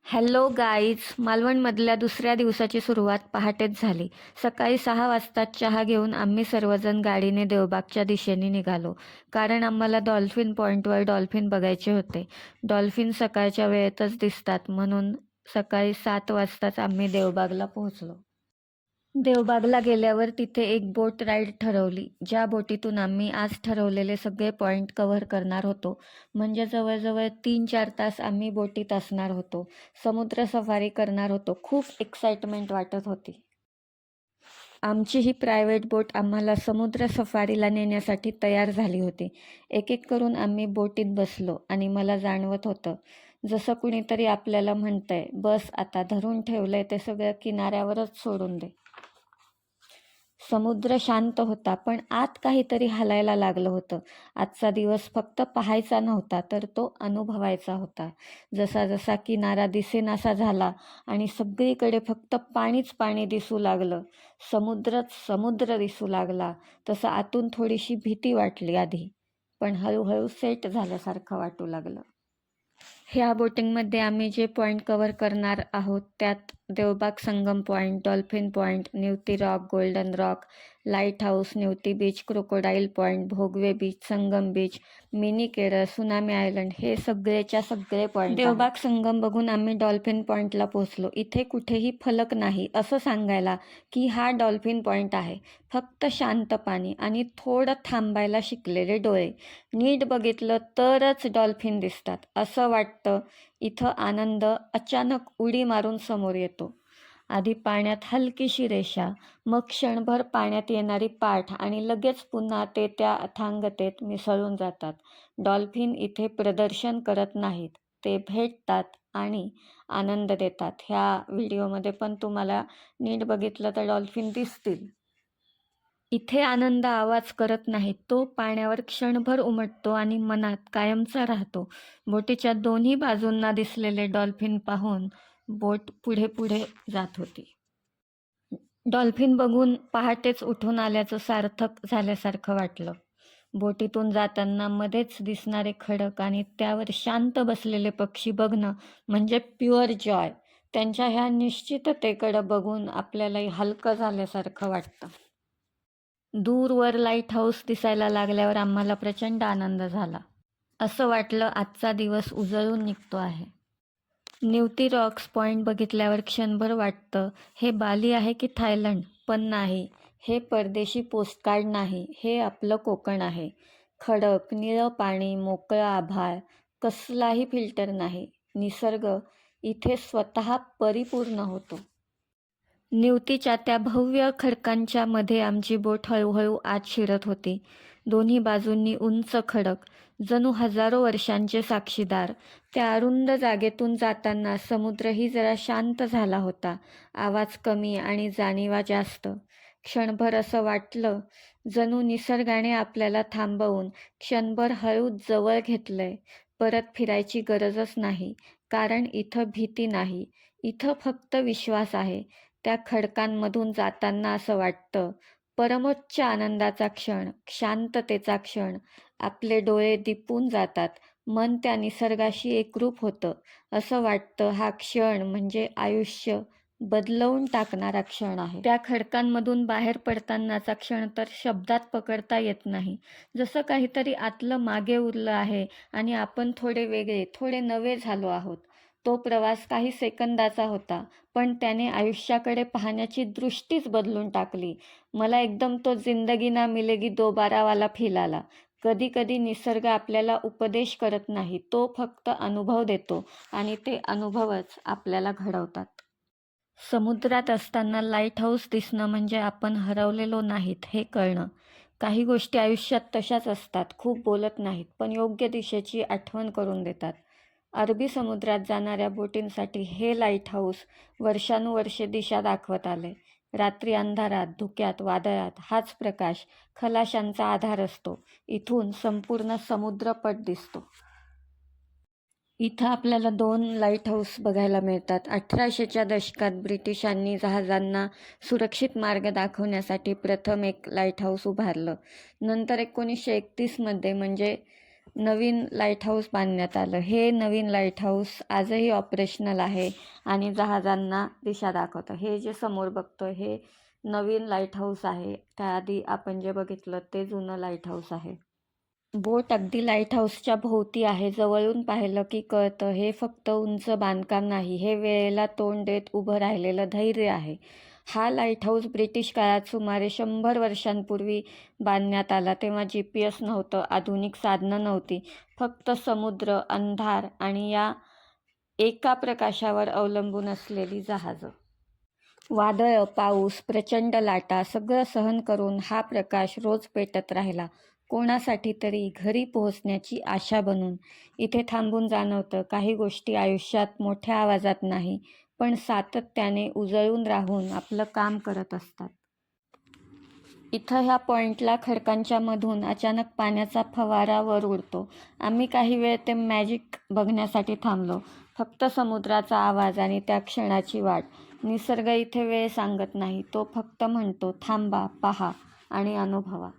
Hello guys, मालवणमधल्या दुसऱ्या दिवसाची सुरुवात पहाटेच झाली. सकाळी 6 वाजता चहा घेऊन आम्ही सर्वजण गाडीने देवबागच्या दिशेने निघालो. कारण आम्हाला डॉल्फिन पॉईंटवर डॉल्फिन बघायचे होते. डॉल्फिन सकाळच्या वेळेतच दिसतात, म्हणून सकाळी 7 वाजताच आम्ही देवबागला पोहोचलो. देवबागला गेल्यावर तिथे एक बोट राईड ठरवली, ज्या बोटीतून आम्ही आज ठरवलेले सगळे पॉईंट कव्हर करणार होतो. म्हणजे जवळजवळ 3-4 तास आम्ही बोटीत असणार होतो. समुद्र सफारी करणार होतो. खूप एक्साइटमेंट वाटत होती. आमची ही प्रायव्हेट बोट आम्हाला समुद्र सफारीला नेण्यासाठी तयार झाली होती. एक एक करून आम्ही बोटीत बसलो आणि मला जाणवत होतं, जसं कुणीतरी आपल्याला म्हणतंय, बस आता, धरून ठेवलंय ते सगळं किनाऱ्यावरच सोडून दे. समुद्र शांत होता, पण आत काहीतरी हलायला लागलं होतं. आजचा दिवस फक्त पाहायचा नव्हता, तर तो अनुभवायचा होता. जसा जसा किनारा दिसेनासा झाला आणि सगळीकडे फक्त पाणीच पाणी दिसू लागलं, समुद्रच समुद्र दिसू लागला, तसं आतून थोडीशी भीती वाटली आधी, पण हळूहळू सेट झाल्यासारखं वाटू लागलं. ह्या बोटिंगमध्ये आम्ही जे पॉईंट कव्हर करणार आहोत त्यात Devbag Sangam point, dolphin point, Nivati rock, golden rock, lighthouse, Nivati beach, crocodile point, Bhogwe beach, Sangam beach, mini Kerala, tsunami island, हे सगळेच्या सगळे पॉईंट. देवबाग संगम बघून आम्ही डॉल्फिन पॉईंटला पोहोचलो. इथे कुठेही फलक नाही असं सांगायला की हा डॉल्फिन पॉईंट आहे. फक्त शांत पाणी आणि थोडं थांबायला शिकलेले डोळे. नीट बघितलं तरच डॉल्फिन दिसतात असं वाटतं. इथं आनंद अचानक उडी मारून समोर येतो. आधी पाण्यात हलकीशी रेषा, मग क्षणभर पाण्यात येणारी पाठ आणि लगेच पुन्हा ते त्या अथांगतेत मिसळून जातात. डॉल्फिन इथे प्रदर्शन करत नाहीत, ते भेटतात आणि आनंद देतात. ह्या व्हिडिओमध्ये पण तुम्हाला नीट बघितलं तर डॉल्फिन दिसतील. इथे आनंद आवाज करत नाही, तो पाण्यावर क्षणभर उमटतो आणि मनात कायमचा राहतो. बोटीच्या दोन्ही बाजूंना दिसलेले डॉल्फिन पाहून बोट पुढे पुढे जात होती. डॉल्फिन बघून पहाटेच उठून आल्याचं सार्थक झाल्यासारखं वाटलं. बोटीतून जाताना मध्येच दिसणारे खडक आणि त्यावर शांत बसलेले पक्षी बघणं म्हणजे प्युअर जॉय. त्यांच्या ह्या निश्चिततेकडं बघून आपल्यालाही हलकं झाल्यासारखं वाटतं. दूरवर लाईट हाऊस दिसायला लागल्यावर आम्हाला प्रचंड आनंद झाला. असं वाटलं आजचा दिवस उजळून निघतो आहे. निवती रॉक्स पॉईंट बघितल्यावर क्षणभर वाटतं, हे बाली आहे की थायलंड? पण नाही, हे परदेशी पोस्टकार्ड नाही, हे आपलं कोकण आहे. खडक, निळं पाणी, मोकळं आभाळ, कसलाही फिल्टर नाही. निसर्ग इथे स्वतः परिपूर्ण होतो. निवतीच्या त्या भव्य खडकांच्या मध्ये आमची बोट हळूहळू आत शिरत होती. दोन्ही बाजूंनी उंच खडक, जणू हजारो वर्षांचे साक्षीदार. त्या अरुंद जागेतून जाताना समुद्रही जरा शांत झाला होता. आवाज कमी आणि जाणीवा जास्त. क्षणभर असं वाटलं, जणू निसर्गाने आपल्याला थांबवून क्षणभर हळूच जवळ घेतलंय. परत फिरायची गरजच नाही, कारण इथं भीती नाही, इथं फक्त विश्वास आहे. त्या खडकांमधून जाताना असं वाटतं, परमोच्च आनंदाचा क्षण, शांततेचा क्षण. आपले डोळे दिपून जातात, मन त्या निसर्गाशी एकरूप होतं. असं वाटतं हा क्षण म्हणजे आयुष्य बदलवून टाकणारा क्षण आहे. त्या खडकांमधून बाहेर पडतानाचा क्षण तर शब्दात पकडता येत नाही. जसं काहीतरी आतलं मागे उरलं आहे आणि आपण थोडे वेगळे, थोडे नवे झालो आहोत. तो प्रवास काही सेकंदाचा होता, पण त्याने आयुष्याकडे पाहण्याची दृष्टीच बदलून टाकली. मला एकदम तो जिंदगी ना मिलेगी दोबारावाला फील आला. कधी कधी निसर्ग आपल्याला उपदेश करत नाही, तो फक्त अनुभव देतो आणि ते अनुभवच आपल्याला घडवतात. समुद्रात असताना लाईट हाऊस दिसणं म्हणजे आपण हरवलेलो नाहीत हे कळणं. काही गोष्टी आयुष्यात तशाच असतात, खूप बोलत नाहीत, पण योग्य दिशेची आठवण करून देतात. अरबी समुद्रात जाणाऱ्या बोटींसाठी हे लाईट हाऊस वर्षानुवर्षे दिशा दाखवत आले. रात्री अंधारात, धुक्यात, वादळात हाच प्रकाश खलाशांचा आधार असतो. इथून संपूर्ण समुद्रपट दिसतो. इथं आपल्याला 2 लाईट हाऊस बघायला मिळतात. 1800च्या दशकात ब्रिटिशांनी जहाजांना सुरक्षित मार्ग दाखवण्यासाठी प्रथम एक लाईट हाऊस उभारलं. नंतर 1931 मध्ये म्हणजे नवीन लाईट हाऊस बांधण्यात आलं. हे नवीन लाईट हाऊस आजही ऑपरेशनल आहे आणि जहाजांना दिशा दाखवतं. हे जे समोर बघतोय हे नवीन लाईट हाऊस आहे. त्याआधी आपण जे बघितलं ते जुनं लाईट हाऊस आहे. बोट अगदी लाईट हाऊसच्या भोवती आहे. जवळून पाहिलं की कळतं हे फक्त उंच बांधकाम नाही, हे वेळेला तोंड देत उभं राहिलेलं धैर्य आहे. हा लाईट हाऊस ब्रिटिश काळात सुमारे 100 वर्षांपूर्वी बांधण्यात आला. तेव्हा GPS नव्हतं, आधुनिक साधनं नव्हती. फक्त समुद्र, अंधार आणि या एका प्रकाशावर अवलंबून असलेली जहाजं. वादळं, पाऊस, प्रचंड लाटा सगळं सहन करून हा प्रकाश रोज पेटत राहिला. कोणासाठी तरी घरी पोहोचण्याची आशा बनून. इथे थांबून जाणवतं काही गोष्टी आयुष्यात मोठ्या आवाजात नाही, पण सातत्याने उजळून राहून आपलं काम करत असतात. इथं ह्या पॉइंटला खडकांच्या मधून अचानक पाण्याचा फवारा वर उडतो. आम्ही काही वेळ ते मॅजिक बघण्यासाठी थांबलो. फक्त समुद्राचा आवाज आणि त्या क्षणाची वाट. निसर्ग इथे वेळ सांगत नाही, तो फक्त म्हणतो थांबा, पहा आणि अनुभवा.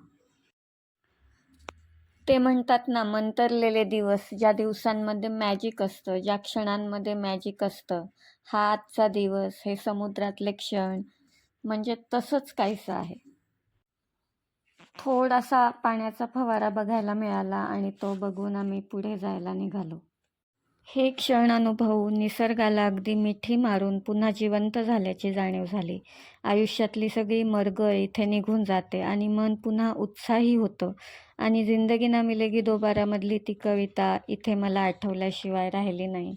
ते म्हणतात ना, मंतरलेले दिवस, ज्या दिवसांमध्ये मॅजिक असतं, ज्या क्षणांमध्ये मॅजिक असतं, हा आजचा दिवस, हे समुद्रातले क्षण, म्हणजे तसंच काहीसं आहे. थोडासा पाण्याचा फवारा बघायला मिळाला आणि तो बघून आम्ही पुढे जायला निघालो. हे क्षण अनुभवून निसर्गाला अगदी मिठी मारून पुन्हा जिवंत झाल्याची जाणीव झाली. आयुष्यातली सगळी मरगळ इथे निघून जाते आणि मन पुन्हा उत्साही होतं. आणि जिंदगी ना मिलेगी दोबारामधली ती कविता इथे मला आठवल्याशिवाय राहिली नाही.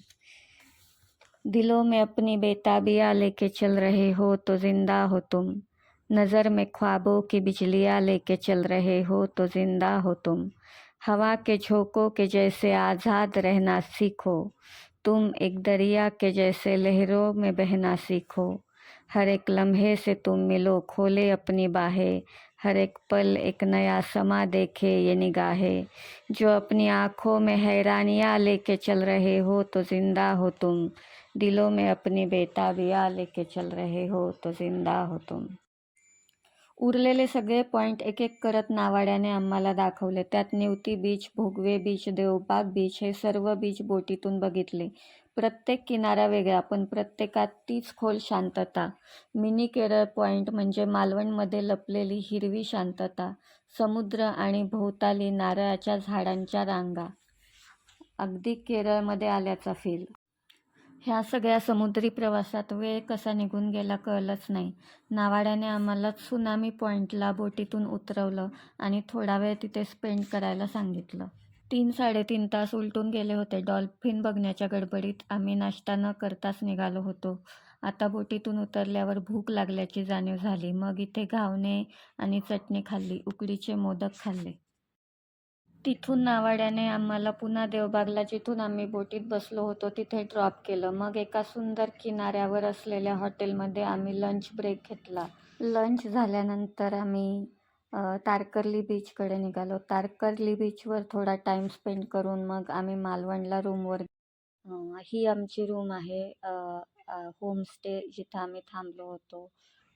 दिलों में अपनी बेताबियाँ लेके चल रहे हो तो जिंदा हो तुम. नज़र में ख्वाबों की बिजलियाँ लेके चल रहे हो तो जिंदा हो तुम. हवा के झोंकों के जैसे आज़ाद रहना सीखो. तुम एक दरिया के जैसे लहरों में बहना सीखो. हर एक लम्हे से तुम मिलो, खोले अपनी बाहें. हर एक पल एक नया समा देखे ये निगाहें. जो अपनी आँखों में हैरानियाँ लेके चल रहे हो तो जिंदा हो तुम. दिलों में अपनी बेताबियाँ लेके चल रहे हो तो जिंदा हो तुम. उरलेले सगळे पॉईंट एक एक करत नावाड्याने आम्हाला दाखवले. त्यात Nivati beach, Bhogwe beach, Devbag beach हे सर्व बीच बोटीतून बघितले. प्रत्येक किनारा वेगळा, पण प्रत्येकात तीच खोल शांतता. मिनी केरळ पॉईंट म्हणजे मालवणमध्ये लपलेली हिरवी शांतता. समुद्र आणि भोवताली नारळाच्या झाडांच्या रांगा. अगदी केरळमध्ये आल्याचा फील. ह्या सगळ्या समुद्री प्रवासात वेळ कसा निघून गेला कळलंच नाही. नावाड्याने आम्हाला त्सुनामी पॉईंटला बोटीतून उतरवलं आणि थोडा वेळ तिथे स्पेंड करायला सांगितलं. 3-3.5 तास उलटून गेले होते. डॉल्फिन बघण्याच्या गडबडीत आम्ही नाश्ता न करताच निघालो होतो. आता बोटीतून उतरल्यावर भूक लागल्याची जाणीव झाली. मग इथे घावणे आणि चटणी खाल्ली, उकडीचे मोदक खाल्ले. तिथून नावाड्याने आम्हाला पुन्हा देवबागला, जिथून आम्ही बोटीत बसलो होतो तिथे ड्रॉप केलं. मग एका सुंदर किनाऱ्यावर असलेल्या हॉटेलमध्ये आम्ही लंच ब्रेक घेतला. लंच झाल्यानंतर आम्ही तारकर्ली बीचकडे निघालो. तारकर्ली बीचवर थोडा टाईम स्पेंड करून मग आम्ही मालवणला रूमवर. ही आमची रूम आहे, होमस्टे, जिथं आम्ही थांबलो होतो.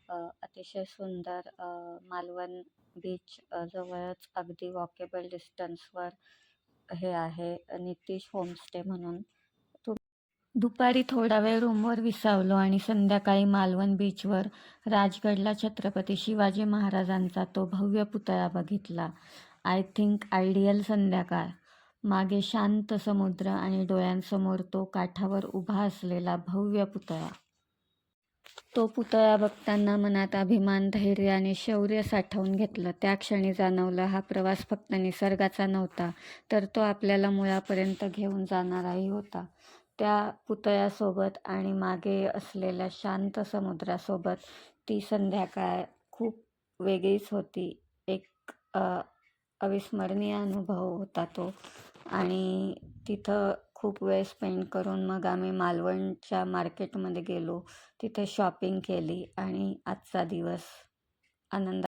अतिशय सुंदर, मालवण बीच जवळच अगदी वॉकेबल डिस्टन्सवर हे आहे, नितीश होमस्टे म्हणून. दुपारी थोडा वेळ रूमवर विसावलो आणि संध्याकाळी मालवण बीचवर राजगडला छत्रपती शिवाजी महाराजांचा तो भव्य पुतळा बघितला. आय थिंक आयडियल संध्याकाळ. मागे शांत समुद्र आणि डोळ्यांसमोर तो काठावर उभा असलेला भव्य पुतळा. तो पुतळा बघताना मनात अभिमान, धैर्य आणि शौर्य साठवून घेतलं. त्या क्षणी जाणवलं हा प्रवास फक्त निसर्गाचा नव्हता, तर तो आपल्याला मुळापर्यंत घेऊन जाणाराही होता. त्या पुतळ्यासोबत आणि मागे असलेल्या शांत समुद्रासोबत ती संध्याकाळ खूप वेगळीच होती. एक अविस्मरणीय अनुभव होता तो. आणि तिथं खूप वेळ स्पेंड करून मग आम्ही मालवणच्या मार्केटमध्ये गेलो. तिथे शॉपिंग केली आणि आजचा दिवस आनंदात